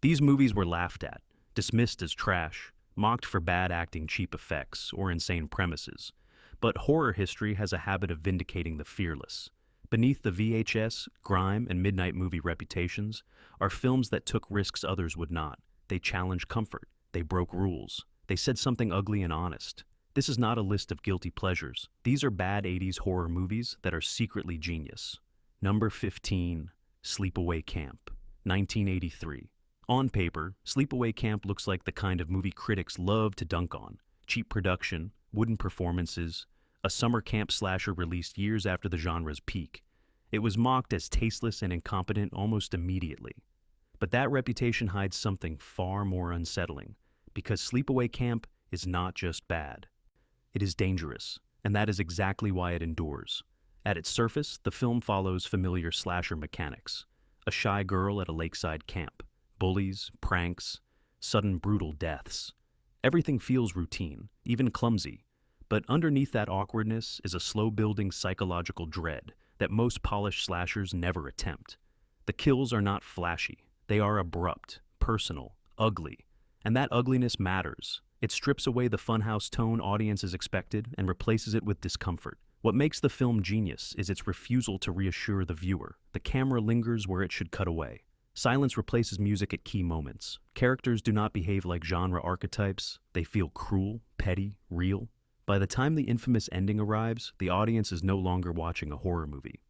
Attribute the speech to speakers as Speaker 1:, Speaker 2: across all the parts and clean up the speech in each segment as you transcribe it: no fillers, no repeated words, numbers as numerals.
Speaker 1: These movies were laughed at, dismissed as trash, mocked for bad acting, cheap effects, or insane premises. But horror history has a habit of vindicating the fearless. Beneath the VHS, grime, and midnight movie reputations are films that took risks others would not. They challenged comfort. They broke rules. They said something ugly and honest. This is not a list of guilty pleasures. These are bad 80s horror movies that are secretly genius. Number 15, Sleepaway Camp, 1983. On paper, Sleepaway Camp looks like the kind of movie critics love to dunk on. Cheap production, wooden performances, a summer camp slasher released years after the genre's peak. It was mocked as tasteless and incompetent almost immediately. But that reputation hides something far more unsettling, because Sleepaway Camp is not just bad. It is dangerous, and that is exactly why it endures. At its surface, the film follows familiar slasher mechanics. A shy girl at a lakeside camp, bullies, pranks, sudden brutal deaths. Everything feels routine, even clumsy. But underneath that awkwardness is a slow-building psychological dread that most polished slashers never attempt. The kills are not flashy. They are abrupt, personal, ugly. And that ugliness matters. It strips away the funhouse tone audiences expected and replaces it with discomfort. What makes the film genius is its refusal to reassure the viewer. The camera lingers where it should cut away. Silence replaces music at key moments. Characters do not behave like genre archetypes. They feel cruel, petty, real. By the time the infamous ending arrives, the audience is no longer watching a horror movie.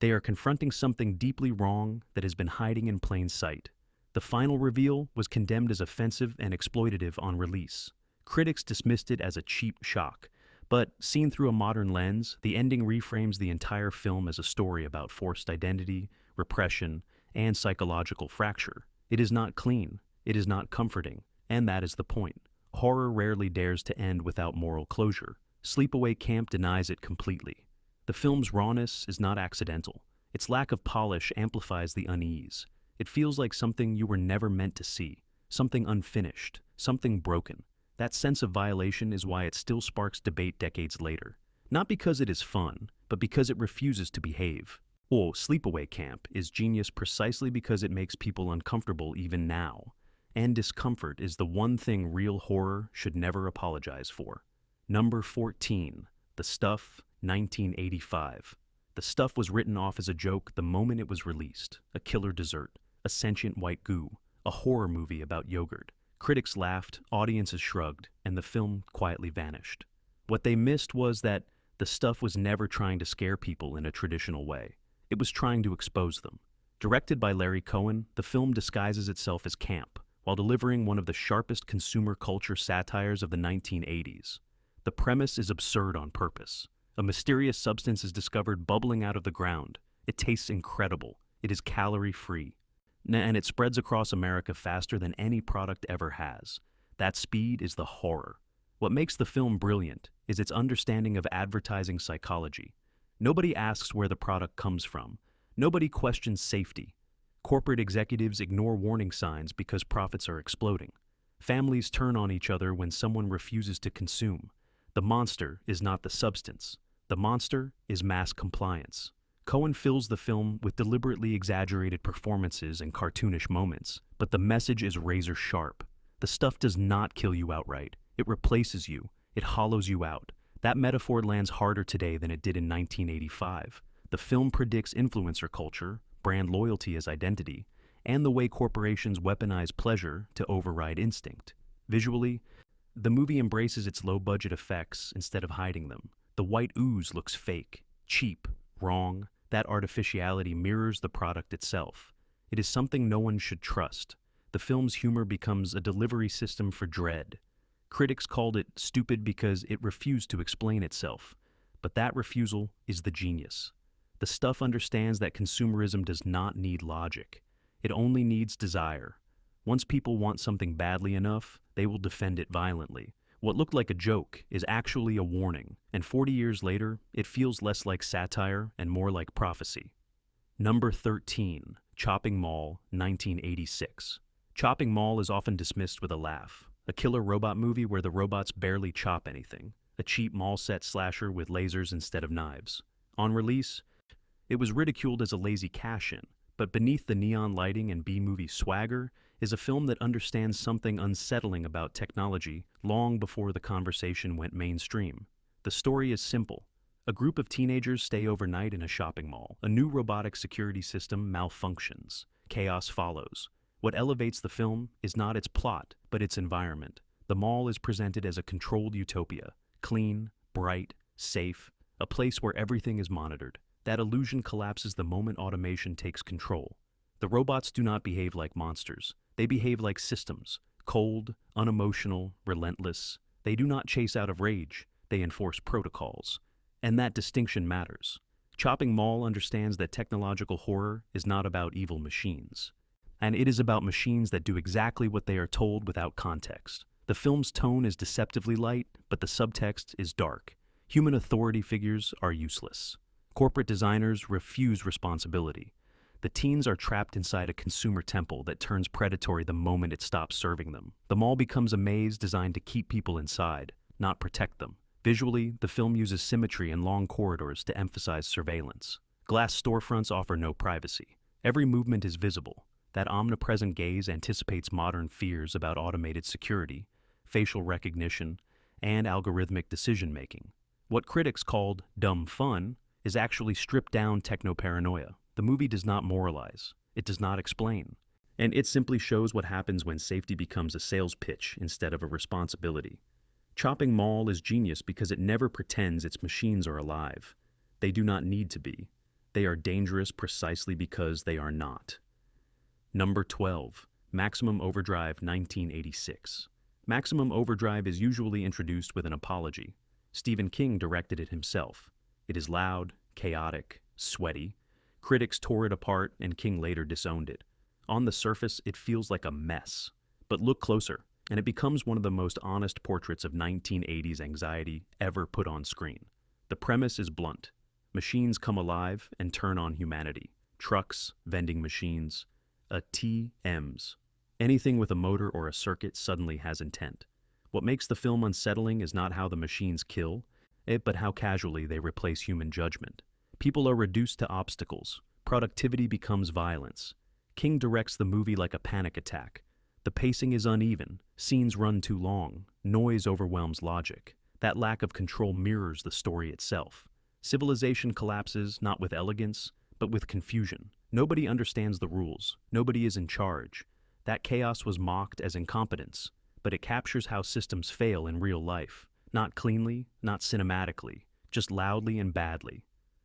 Speaker 1: They are confronting something deeply wrong that has been hiding in plain sight. The final reveal was condemned as offensive and exploitative on release. Critics dismissed it as a cheap shock, but seen through a modern lens, the ending reframes the entire film as a story about forced identity, repression, and psychological fracture. It is not clean, it is not comforting, and that is the point. Horror rarely dares to end without moral closure. Sleepaway Camp denies it completely. The film's rawness is not accidental. Its lack of polish amplifies the unease. It feels like something you were never meant to see, something unfinished, something broken. That sense of violation is why it still sparks debate decades later. Not because it is fun, but because it refuses to behave. Sleepaway Camp is genius precisely because it makes people uncomfortable even now. And discomfort is the one thing real horror should never apologize for. Number 14, The Stuff, 1985. The Stuff was written off as a joke the moment it was released. A killer dessert, a sentient white goo, a horror movie about yogurt. Critics laughed, audiences shrugged, and the film quietly vanished. What they missed was that The Stuff was never trying to scare people in a traditional way. It was trying to expose them. Directed by Larry Cohen, the film disguises itself as camp, while delivering one of the sharpest consumer culture satires of the 1980s. The premise is absurd on purpose. A mysterious substance is discovered bubbling out of the ground. It tastes incredible. It is calorie-free. And it spreads across America faster than any product ever has. That speed is the horror. What makes the film brilliant is its understanding of advertising psychology. Nobody asks where the product comes from. Nobody questions safety. Corporate executives ignore warning signs because profits are exploding. Families turn on each other when someone refuses to consume. The monster is not the substance. The monster is mass compliance. Cohen fills the film with deliberately exaggerated performances and cartoonish moments, but the message is razor sharp. The Stuff does not kill you outright. It replaces you. It hollows you out. That metaphor lands harder today than it did in 1985. The film predicts influencer culture, brand loyalty as identity, and the way corporations weaponize pleasure to override instinct. Visually, the movie embraces its low-budget effects instead of hiding them. The white ooze looks fake, cheap, wrong. That artificiality mirrors the product itself. It is something no one should trust. The film's humor becomes a delivery system for dread. Critics called it stupid because it refused to explain itself. But that refusal is the genius. The Stuff understands that consumerism does not need logic. It only needs desire. Once people want something badly enough, they will defend it violently. What looked like a joke is actually a warning, and 40 years later, it feels less like satire and more like prophecy. Number 13, Chopping Mall, 1986. Chopping Mall is often dismissed with a laugh. A killer robot movie where the robots barely chop anything. A cheap mall set slasher with lasers instead of knives. On release, it was ridiculed as a lazy cash-in, but beneath the neon lighting and B-movie swagger, is a film that understands something unsettling about technology long before the conversation went mainstream. The story is simple. A group of teenagers stay overnight in a shopping mall. A new robotic security system malfunctions. Chaos follows. What elevates the film is not its plot, but its environment. The mall is presented as a controlled utopia, clean, bright, safe, a place where everything is monitored. That illusion collapses the moment automation takes control. The robots do not behave like monsters. They behave like systems, cold, unemotional, relentless. They do not chase out of rage. They enforce protocols. And that distinction matters. Chopping Mall understands that technological horror is not about evil machines. And it is about machines that do exactly what they are told without context. The film's tone is deceptively light, but the subtext is dark. Human authority figures are useless. Corporate designers refuse responsibility. The teens are trapped inside a consumer temple that turns predatory the moment it stops serving them. The mall becomes a maze designed to keep people inside, not protect them. Visually, the film uses symmetry and long corridors to emphasize surveillance. Glass storefronts offer no privacy. Every movement is visible. That omnipresent gaze anticipates modern fears about automated security, facial recognition, and algorithmic decision-making. What critics called dumb fun is actually stripped-down techno-paranoia. The movie does not moralize. It does not explain. And it simply shows what happens when safety becomes a sales pitch instead of a responsibility. Chopping Mall is genius because it never pretends its machines are alive. They do not need to be. They are dangerous precisely because they are not. Number 12. Maximum Overdrive 1986. Maximum Overdrive is usually introduced with an apology. Stephen King directed it himself. It is loud, chaotic, sweaty. Critics tore it apart and King later disowned it. On the surface, it feels like a mess. But look closer, and it becomes one of the most honest portraits of 1980s anxiety ever put on screen. The premise is blunt. Machines come alive and turn on humanity. Trucks, vending machines, TMs. Anything with a motor or a circuit suddenly has intent. What makes the film unsettling is not how the machines kill, but how casually they replace human judgment. People are reduced to obstacles. Productivity becomes violence. King directs the movie like a panic attack. The pacing is uneven, scenes run too long, noise overwhelms logic. That lack of control mirrors the story itself. Civilization collapses not with elegance, but with confusion. Nobody understands the rules. Nobody is in charge. That chaos was mocked as incompetence, but it captures how systems fail in real life. Not cleanly, not cinematically, just loudly and badly.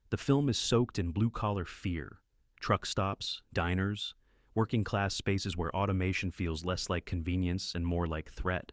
Speaker 1: The film is soaked in blue-collar fear. Truck stops, diners, working-class spaces where automation feels less like convenience and more like threat.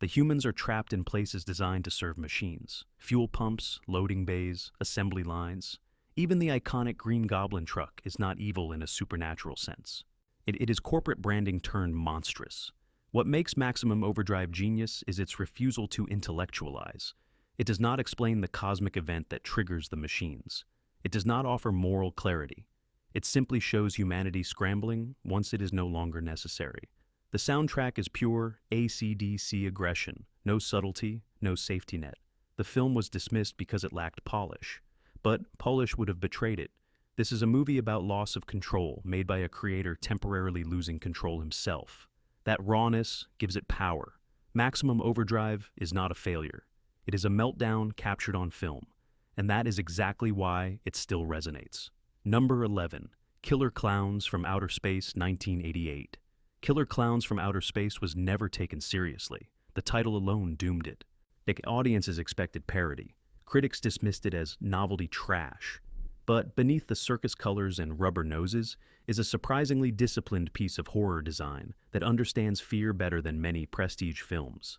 Speaker 1: The humans are trapped in places designed to serve machines. Fuel pumps, loading bays, assembly lines. Even the iconic Green Goblin truck is not evil in a supernatural sense. It is corporate branding turned monstrous. What makes Maximum Overdrive genius is its refusal to intellectualize. It does not explain the cosmic event that triggers the machines. It does not offer moral clarity. It simply shows humanity scrambling once it is no longer necessary. The soundtrack is pure AC/DC aggression, no subtlety, no safety net. The film was dismissed because it lacked polish. But polish would have betrayed it. This is a movie about loss of control, made by a creator temporarily losing control himself. That rawness gives it power. Maximum Overdrive is not a failure. It is a meltdown captured on film. And that is exactly why it still resonates. Number 11. Killer Klowns from Outer Space 1988. Killer Klowns from Outer Space was never taken seriously. The title alone doomed it. The audiences expected parody. Critics dismissed it as novelty trash. But beneath the circus colors and rubber noses is a surprisingly disciplined piece of horror design that understands fear better than many prestige films.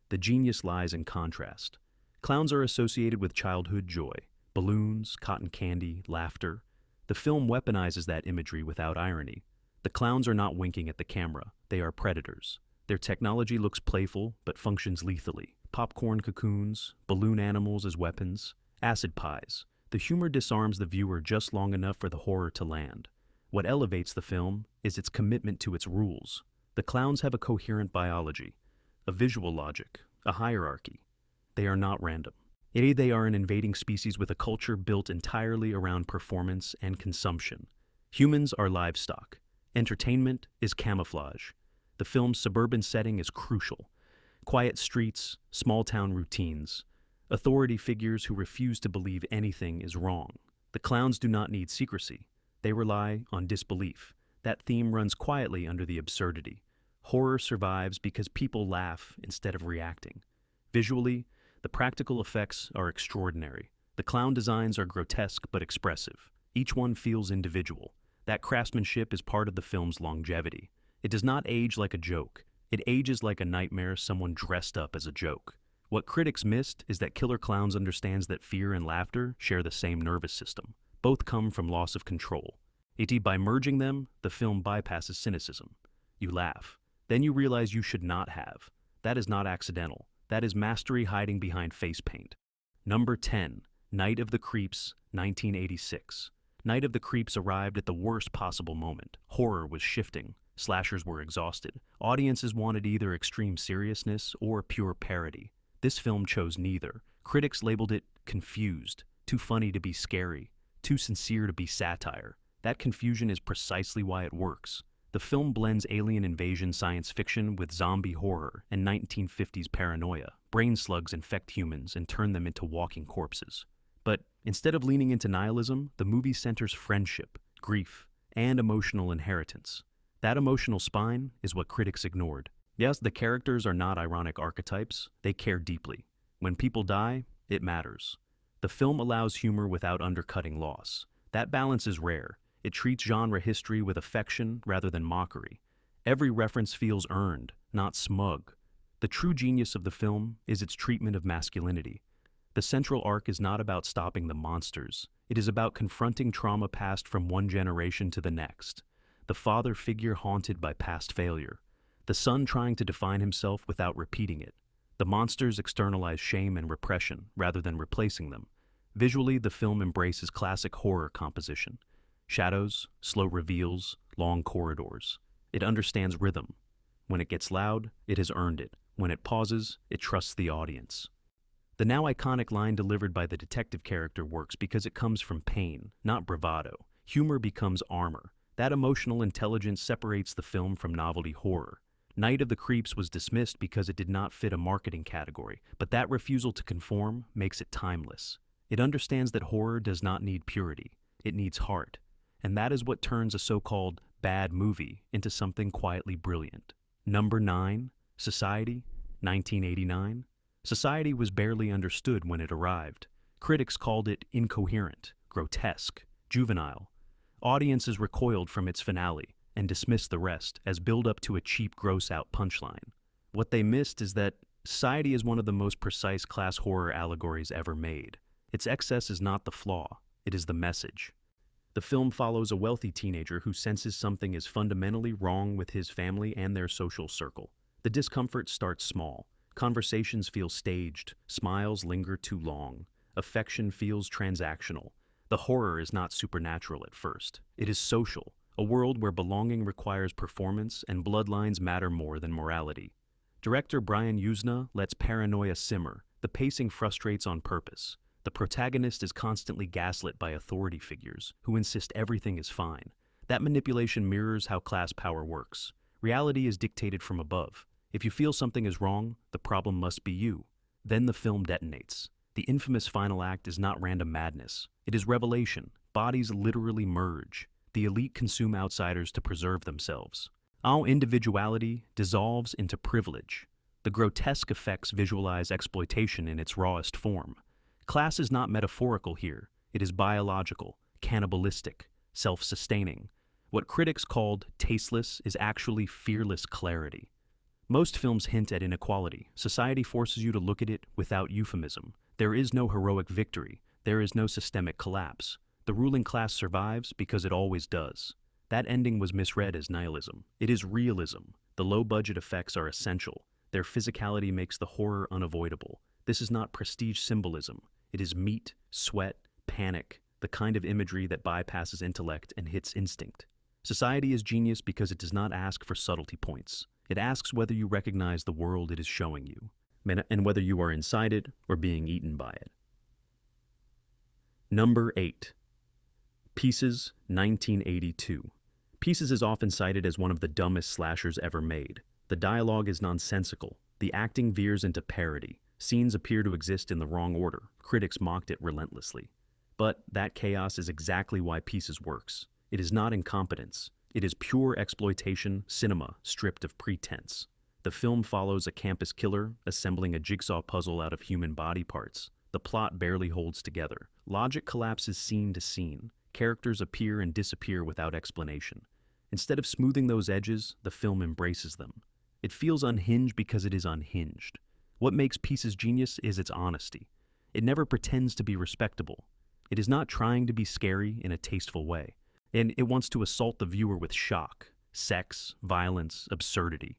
Speaker 1: The genius lies in contrast. Clowns are associated with childhood joy, balloons, cotton candy, laughter. The film weaponizes that imagery without irony. The clowns are not winking at the camera. They are predators. Their technology looks playful, but functions lethally. Popcorn cocoons, balloon animals as weapons, acid pies. The humor disarms the viewer just long enough for the horror to land. What elevates the film is its commitment to its rules. The clowns have a coherent biology, a visual logic, a hierarchy. They are not random. They are an invading species with a culture built entirely around performance and consumption. Humans are livestock. Entertainment is camouflage. The film's suburban setting is crucial. Quiet streets, small-town routines, authority figures who refuse to believe anything is wrong. The clowns do not need secrecy. They rely on disbelief. That theme runs quietly under the absurdity. Horror survives because people laugh instead of reacting. Visually, the practical effects are extraordinary. The clown designs are grotesque but expressive. Each one feels individual. That craftsmanship is part of the film's longevity. It does not age like a joke. It ages like a nightmare someone dressed up as a joke. What critics missed is that Killer Klowns understands that fear and laughter share the same nervous system. Both come from loss of control. Yet by merging them, the film bypasses cynicism. You laugh. Then you realize you should not have. That is not accidental. That is mastery hiding behind face paint. Number 10. Night of the Creeps, 1986. Night of the Creeps arrived at the worst possible moment. Horror was shifting. Slashers were exhausted. Audiences wanted either extreme seriousness or pure parody. This film chose neither. Critics labeled it confused, too funny to be scary, too sincere to be satire. That confusion is precisely why it works. The film blends alien invasion science fiction with zombie horror and 1950s paranoia. Brain slugs infect humans and turn them into walking corpses. But instead of leaning into nihilism, the movie centers friendship, grief, and emotional inheritance. That emotional spine is what critics ignored. Yes, the characters are not ironic archetypes. They care deeply. When people die, it matters. The film allows humor without undercutting loss. That balance is rare. It treats genre history with affection rather than mockery. Every reference feels earned, not smug. The true genius of the film is its treatment of masculinity. The central arc is not about stopping the monsters. It is about confronting trauma passed from one generation to the next. The father figure haunted by past failure. The son trying to define himself without repeating it. The monsters externalize shame and repression rather than replacing them. Visually, the film embraces classic horror composition. Shadows, slow reveals, long corridors. It understands rhythm. When it gets loud, it has earned it. When it pauses, it trusts the audience. The now iconic line delivered by the detective character works because it comes from pain, not bravado. Humor becomes armor. That emotional intelligence separates the film from novelty horror. Night of the Creeps was dismissed because it did not fit a marketing category, but that refusal to conform makes it timeless. It understands that horror does not need purity. It needs heart. And that is what turns a so-called bad movie into something quietly brilliant. Number 9. Society, 1989. Society was barely understood when it arrived. Critics called it incoherent, grotesque, juvenile. Audiences recoiled from its finale and dismissed the rest as build-up to a cheap, gross-out punchline. What they missed is that Society is one of the most precise class horror allegories ever made. Its excess is not the flaw, it is the message. The film follows a wealthy teenager who senses something is fundamentally wrong with his family and their social circle. The discomfort starts small. Conversations feel staged, smiles linger too long, affection feels transactional. The horror is not supernatural at first. It is social, a world where belonging requires performance and bloodlines matter more than morality. Director Brian Yuzna lets paranoia simmer. The pacing frustrates on purpose. The protagonist is constantly gaslit by authority figures who insist everything is fine. That manipulation mirrors how class power works. Reality is dictated from above. If you feel something is wrong, the problem must be you. Then the film detonates. The infamous final act is not random madness. It is revelation. Bodies literally merge. The elite consume outsiders to preserve themselves. Our individuality dissolves into privilege. The grotesque effects visualize exploitation in its rawest form. Class is not metaphorical here. It is biological, cannibalistic, self-sustaining. What critics called tasteless is actually fearless clarity. Most films hint at inequality. Society forces you to look at it without euphemism. There is no heroic victory. There is no systemic collapse. The ruling class survives because it always does. That ending was misread as nihilism. It is realism. The low-budget effects are essential. Their physicality makes the horror unavoidable. This is not prestige symbolism. It is meat, sweat, panic, the kind of imagery that bypasses intellect and hits instinct. Society is genius because it does not ask for subtlety points. It asks whether you recognize the world it is showing you, and whether you are inside it or being eaten by it. Number 8. Pieces, 1982. Pieces is often cited as one of the dumbest slashers ever made. The dialogue is nonsensical. The acting veers into parody. Scenes appear to exist in the wrong order. Critics mocked it relentlessly. But that chaos is exactly why Pieces works. It is not incompetence. It is pure exploitation cinema stripped of pretense. The film follows a campus killer assembling a jigsaw puzzle out of human body parts. The plot barely holds together. Logic collapses scene to scene. Characters appear and disappear without explanation. Instead of smoothing those edges, the film embraces them. It feels unhinged because it is unhinged. What makes Pieces genius is its honesty. It never pretends to be respectable. It is not trying to be scary in a tasteful way. And it wants to assault the viewer with shock, sex, violence, absurdity.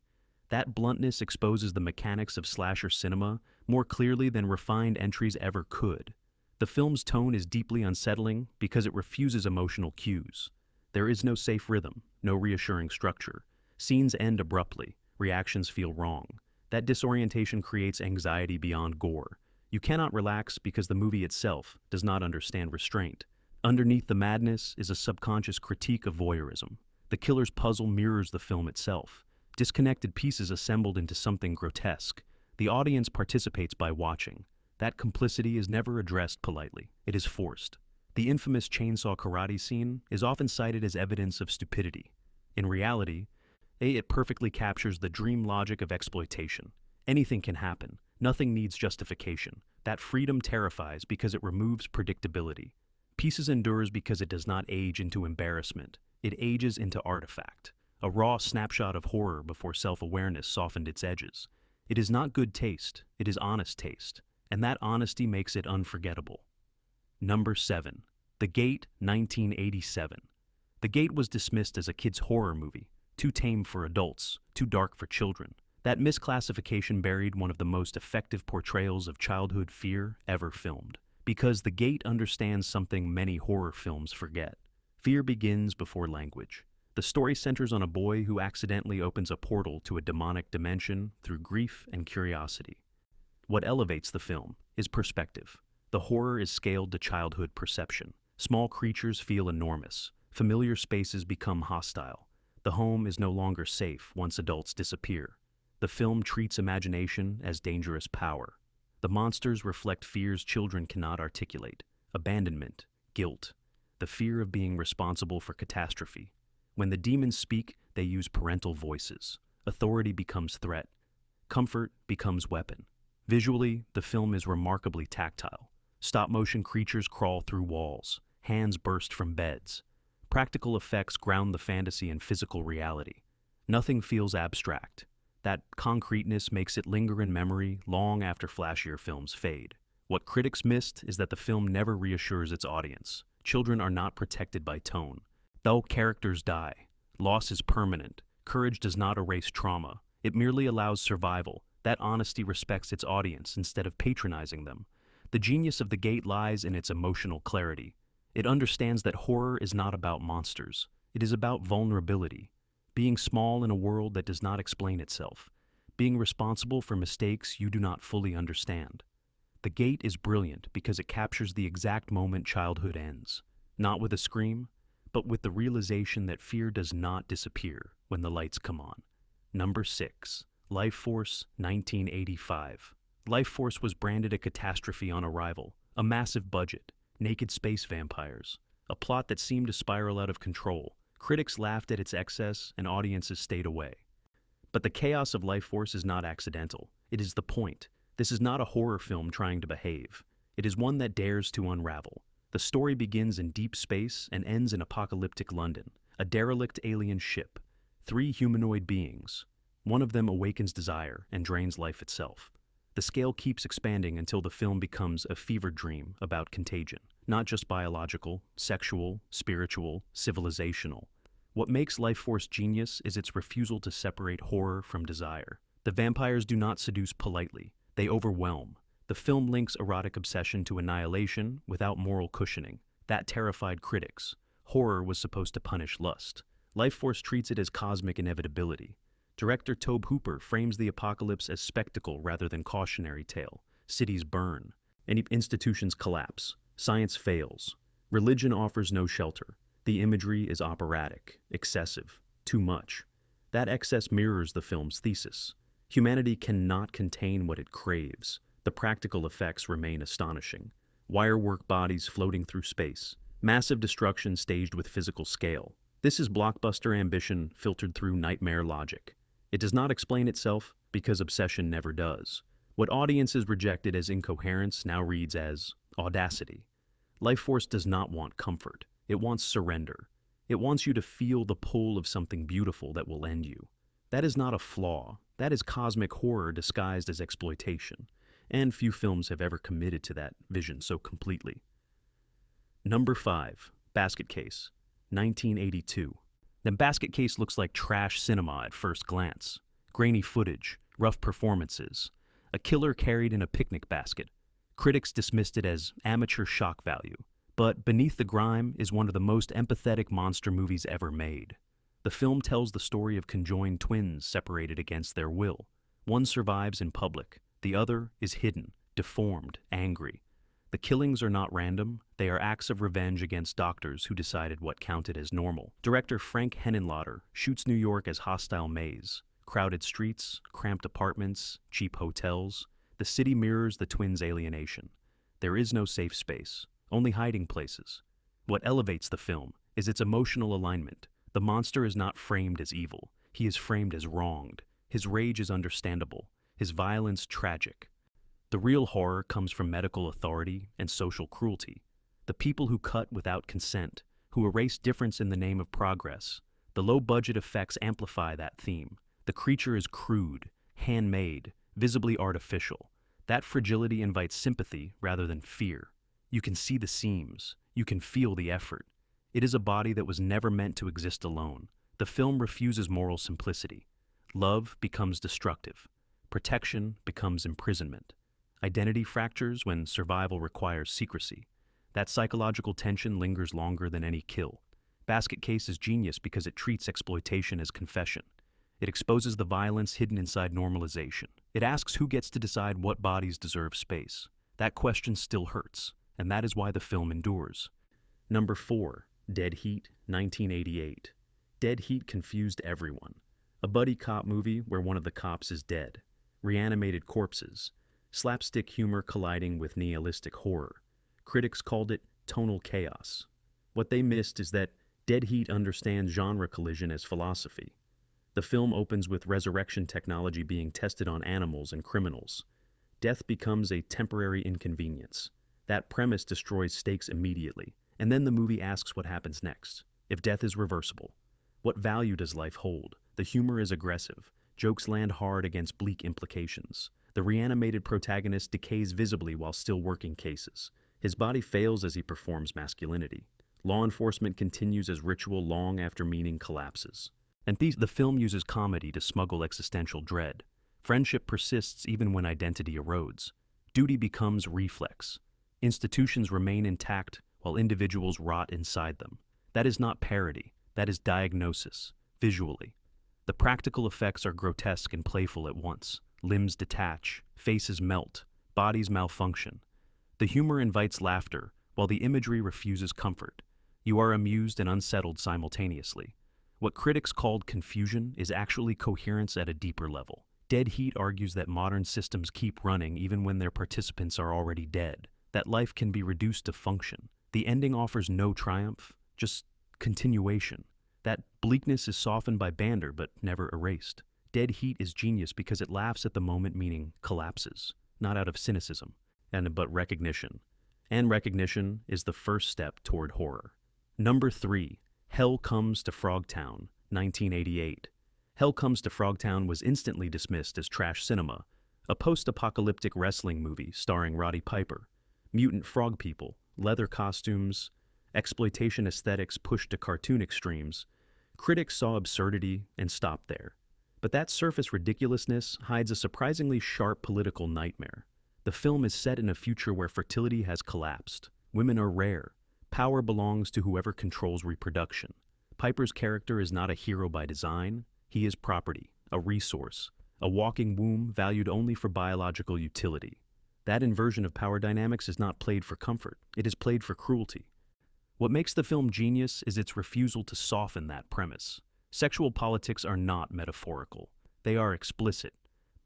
Speaker 1: That bluntness exposes the mechanics of slasher cinema more clearly than refined entries ever could. The film's tone is deeply unsettling because it refuses emotional cues. There is no safe rhythm, no reassuring structure. Scenes end abruptly. Reactions feel wrong. That disorientation creates anxiety beyond gore. You cannot relax because the movie itself does not understand restraint. Underneath the madness is a subconscious critique of voyeurism. The killer's puzzle mirrors the film itself. Disconnected pieces assembled into something grotesque. The audience participates by watching. That complicity is never addressed politely. It is forced. The infamous chainsaw karate scene is often cited as evidence of stupidity. In reality, it perfectly captures the dream logic of exploitation. Anything can happen. Nothing needs justification. That freedom terrifies because it removes predictability. Pieces endures because it does not age into embarrassment. It ages into artifact. A raw snapshot of horror before self-awareness softened its edges. It is not good taste, it is honest taste, and that honesty makes it unforgettable. Number 7. The Gate, 1987. The Gate was dismissed as a kid's horror movie, too tame for adults, too dark for children. That misclassification buried one of the most effective portrayals of childhood fear ever filmed. Because The Gate understands something many horror films forget. Fear begins before language. The story centers on a boy who accidentally opens a portal to a demonic dimension through grief and curiosity. What elevates the film is perspective. The horror is scaled to childhood perception. Small creatures feel enormous. Familiar spaces become hostile. The home is no longer safe once adults disappear. The film treats imagination as dangerous power. The monsters reflect fears children cannot articulate: abandonment, guilt, the fear of being responsible for catastrophe. When the demons speak, they use parental voices. Authority becomes threat. Comfort becomes weapon. Visually, the film is remarkably tactile. Stop-motion creatures crawl through walls. Hands burst from beds. Practical effects ground the fantasy in physical reality. Nothing feels abstract. That concreteness makes it linger in memory long after flashier films fade. What critics missed is that the film never reassures its audience. Children are not protected by tone. Though characters die, loss is permanent. Courage does not erase trauma. It merely allows survival. That honesty respects its audience instead of patronizing them. The genius of The Gate lies in its emotional clarity. It understands that horror is not about monsters. It is about vulnerability. Being small in a world that does not explain itself. Being responsible for mistakes you do not fully understand. The Gate is brilliant because it captures the exact moment childhood ends. Not with a scream, but with the realization that fear does not disappear when the lights come on. Number 6. Life Force, 1985. Life Force was branded a catastrophe on arrival. A massive budget, naked space vampires, a plot that seemed to spiral out of control. Critics laughed at its excess and audiences stayed away. But the chaos of Life Force is not accidental. It is the point. This is not a horror film trying to behave. It is one that dares to unravel. The story begins in deep space and ends in apocalyptic London. A derelict alien ship. 3 humanoid beings. One of them awakens desire and drains life itself. The scale keeps expanding until the film becomes a fever dream about contagion. Not just biological, sexual, spiritual, civilizational. What makes Life Force genius is its refusal to separate horror from desire. The vampires do not seduce politely. They overwhelm. The film links erotic obsession to annihilation without moral cushioning. That terrified critics. Horror was supposed to punish lust. Life Force treats it as cosmic inevitability. Director Tobe Hooper frames the apocalypse as spectacle rather than cautionary tale. Cities burn. Institutions collapse. Science fails. Religion offers no shelter. The imagery is operatic, excessive, too much. That excess mirrors the film's thesis. Humanity cannot contain what it craves. The practical effects remain astonishing. Wirework bodies floating through space. Massive destruction staged with physical scale. This is blockbuster ambition filtered through nightmare logic. It does not explain itself because obsession never does. What audiences rejected as incoherence now reads as audacity. Life Force does not want comfort. It wants surrender. It wants you to feel the pull of something beautiful that will end you. That is not a flaw. That is cosmic horror disguised as exploitation. And few films have ever committed to that vision so completely. Number 5. Basket Case, 1982. The Basket Case looks like trash cinema at first glance. Grainy footage, rough performances, a killer carried in a picnic basket. Critics dismissed it as amateur shock value. But beneath the grime is one of the most empathetic monster movies ever made. The film tells the story of conjoined twins separated against their will. One survives in public, the other is hidden, deformed, angry. The killings are not random, they are acts of revenge against doctors who decided what counted as normal. Director Frank Henenlotter shoots New York as hostile maze. Crowded streets, cramped apartments, cheap hotels. The city mirrors the twins' alienation. There is no safe space, only hiding places. What elevates the film is its emotional alignment. The monster is not framed as evil. He is framed as wronged. His rage is understandable. His violence tragic. The real horror comes from medical authority and social cruelty. The people who cut without consent, who erase difference in the name of progress. The low-budget effects amplify that theme. The creature is crude, handmade, visibly artificial. That fragility invites sympathy rather than fear. You can see the seams. You can feel the effort. It is a body that was never meant to exist alone. The film refuses moral simplicity. Love becomes destructive. Protection becomes imprisonment. Identity fractures when survival requires secrecy. That psychological tension lingers longer than any kill. Basket Case is genius because it treats exploitation as confession. It exposes the violence hidden inside normalization. It asks who gets to decide what bodies deserve space. That question still hurts, and that is why the film endures. Number 4. Dead Heat, 1988. Dead Heat confused everyone. A buddy cop movie where one of the cops is dead. Reanimated corpses. Slapstick humor colliding with nihilistic horror. Critics called it tonal chaos. What they missed is that Dead Heat understands genre collision as philosophy. The film opens with resurrection technology being tested on animals and criminals. Death becomes a temporary inconvenience. That premise destroys stakes immediately, and then the movie asks what happens next. If death is reversible, what value does life hold? The humor is aggressive. Jokes land hard against bleak implications. The reanimated protagonist decays visibly while still working cases. His body fails as he performs masculinity. Law enforcement continues as ritual long after meaning collapses. And the film uses comedy to smuggle existential dread. Friendship persists even when identity erodes. Duty becomes reflex. Institutions remain intact while individuals rot inside them. That is not parody. That is diagnosis, visually. The practical effects are grotesque and playful at once. Limbs detach, faces melt, bodies malfunction. The humor invites laughter, while the imagery refuses comfort. You are amused and unsettled simultaneously. What critics called confusion is actually coherence at a deeper level. Dead Heat argues that modern systems keep running even when their participants are already dead, that life can be reduced to function. The ending offers no triumph, just continuation. That bleakness is softened by banter but never erased. Dead Heat is genius because it laughs at the moment meaning collapses, not out of cynicism, but recognition. And recognition is the first step toward horror. Number 3. Hell Comes to Frogtown, 1988. Hell Comes to Frogtown was instantly dismissed as trash cinema, a post-apocalyptic wrestling movie starring Roddy Piper. Mutant frog people, leather costumes, exploitation aesthetics pushed to cartoon extremes. Critics saw absurdity and stopped there. But that surface ridiculousness hides a surprisingly sharp political nightmare. The film is set in a future where fertility has collapsed. Women are rare. Power belongs to whoever controls reproduction. Piper's character is not a hero by design. He is property, a resource, a walking womb valued only for biological utility. That inversion of power dynamics is not played for comfort. It is played for cruelty. What makes the film genius is its refusal to soften that premise. Sexual politics are not metaphorical. They are explicit.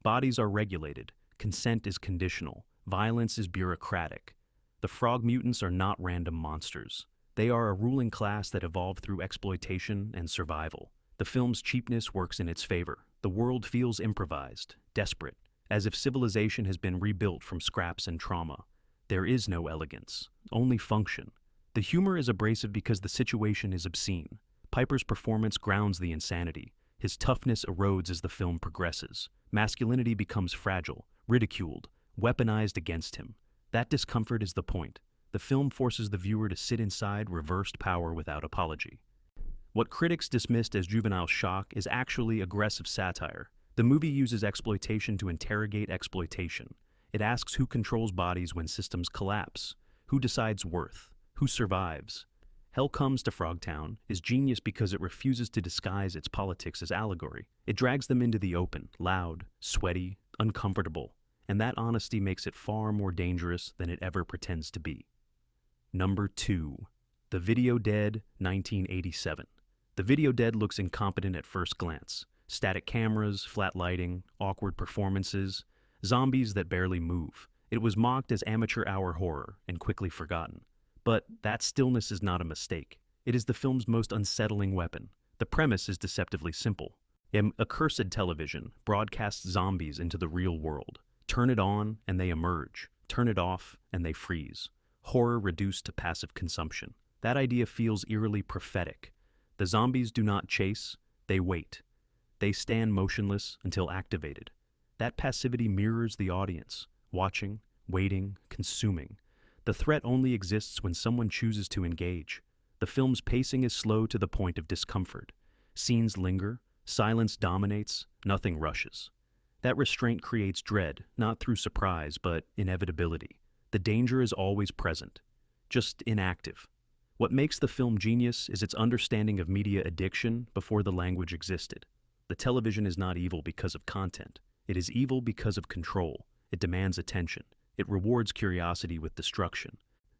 Speaker 1: Bodies are regulated. Consent is conditional. Violence is bureaucratic. The frog mutants are not random monsters. They are a ruling class that evolved through exploitation and survival. The film's cheapness works in its favor. The world feels improvised, desperate, as if civilization has been rebuilt from scraps and trauma. There is no elegance, only function. The humor is abrasive because the situation is obscene. Piper's performance grounds the insanity. His toughness erodes as the film progresses. Masculinity becomes fragile, ridiculed, weaponized against him. That discomfort is the point. The film forces the viewer to sit inside reversed power without apology. What critics dismissed as juvenile shock is actually aggressive satire. The movie uses exploitation to interrogate exploitation. It asks who controls bodies when systems collapse, who decides worth, who survives. Hell Comes to Frogtown is genius because it refuses to disguise its politics as allegory. It drags them into the open, loud, sweaty, uncomfortable, and that honesty makes it far more dangerous than it ever pretends to be. Number 2. The Video Dead, 1987. The Video Dead looks incompetent at first glance. Static cameras, flat lighting, awkward performances, zombies that barely move. It was mocked as amateur hour horror and quickly forgotten. But that stillness is not a mistake. It is the film's most unsettling weapon. The premise is deceptively simple. An accursed television broadcasts zombies into the real world. Turn it on and they emerge. Turn it off and they freeze. Horror reduced to passive consumption. That idea feels eerily prophetic. The zombies do not chase, they wait. They stand motionless until activated. That passivity mirrors the audience, watching, waiting, consuming. The threat only exists when someone chooses to engage. The film's pacing is slow to the point of discomfort. Scenes linger, silence dominates, nothing rushes. That restraint creates dread, not through surprise, but inevitability. The danger is always present, just inactive. What makes the film genius is its understanding of media addiction before the language existed. The television is not evil because of content. It is evil because of control. It demands attention. It rewards curiosity with destruction.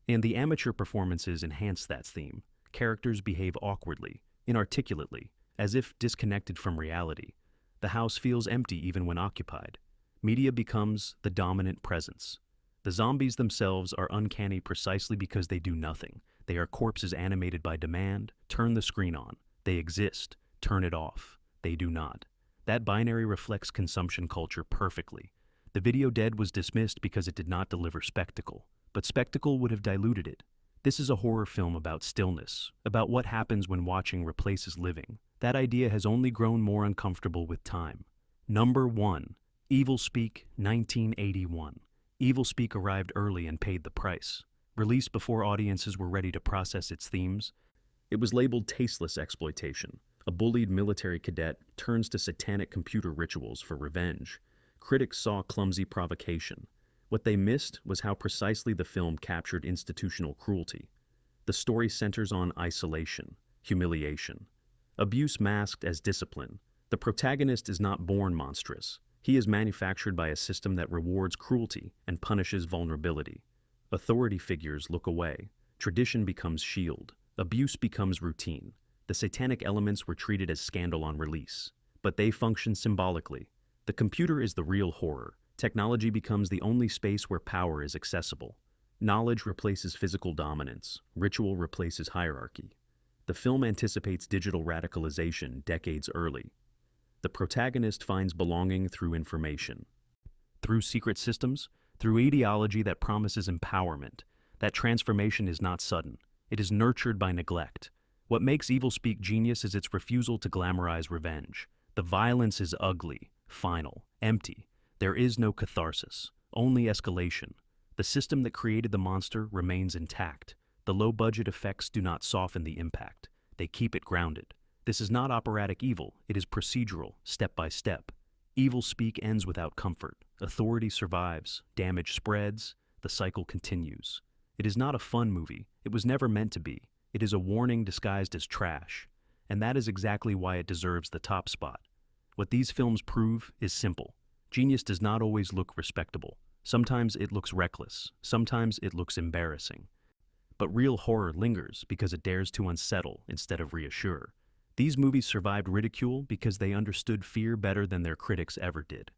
Speaker 1: And the amateur performances enhance that theme. Characters behave awkwardly, inarticulately, as if disconnected from reality. The house feels empty even when occupied. Media becomes the dominant presence. The zombies themselves are uncanny precisely because they do nothing. They are corpses animated by demand. Turn the screen on. They exist. Turn it off. They do not. That binary reflects consumption culture perfectly. The Video Dead was dismissed because it did not deliver spectacle, but spectacle would have diluted it. This is a horror film about stillness, about what happens when watching replaces living. That idea has only grown more uncomfortable with time. Number 1. Evil Speak, 1981. Evil Speak arrived early and paid the price. Released before audiences were ready to process its themes, it was labeled tasteless exploitation. A bullied military cadet turns to satanic computer rituals for revenge. Critics saw clumsy provocation. What they missed was how precisely the film captured institutional cruelty. The story centers on isolation, humiliation, abuse masked as discipline. The protagonist is not born monstrous. He is manufactured by a system that rewards cruelty and punishes vulnerability. Authority figures look away. Tradition becomes shield. Abuse becomes routine. The satanic elements were treated as scandal on release, but they function symbolically. The computer is the real horror. Technology becomes the only space where power is accessible. Knowledge replaces physical dominance. Ritual replaces hierarchy. The film anticipates digital radicalization decades early. The protagonist finds belonging through information. Through secret systems, through ideology that promises empowerment. That transformation is not sudden. It is nurtured by neglect. What makes Evil Speak genius is its refusal to glamorize revenge. The violence is ugly, final, empty. There is no catharsis, only escalation. The system that created the monster remains intact. The low-budget effects do not soften the impact. They keep it grounded. This is not operatic evil. It is procedural, step by step. Evil Speak ends without comfort. Authority survives. Damage spreads. The cycle continues. It is not a fun movie. It was never meant to be. It is a warning disguised as trash. And that is exactly why it deserves the top spot. What these films prove is simple. Genius does not always look respectable. Sometimes it looks reckless. Sometimes it looks embarrassing. But real horror lingers because it dares to unsettle instead of reassure. These movies survived ridicule because they understood fear better than their critics ever did.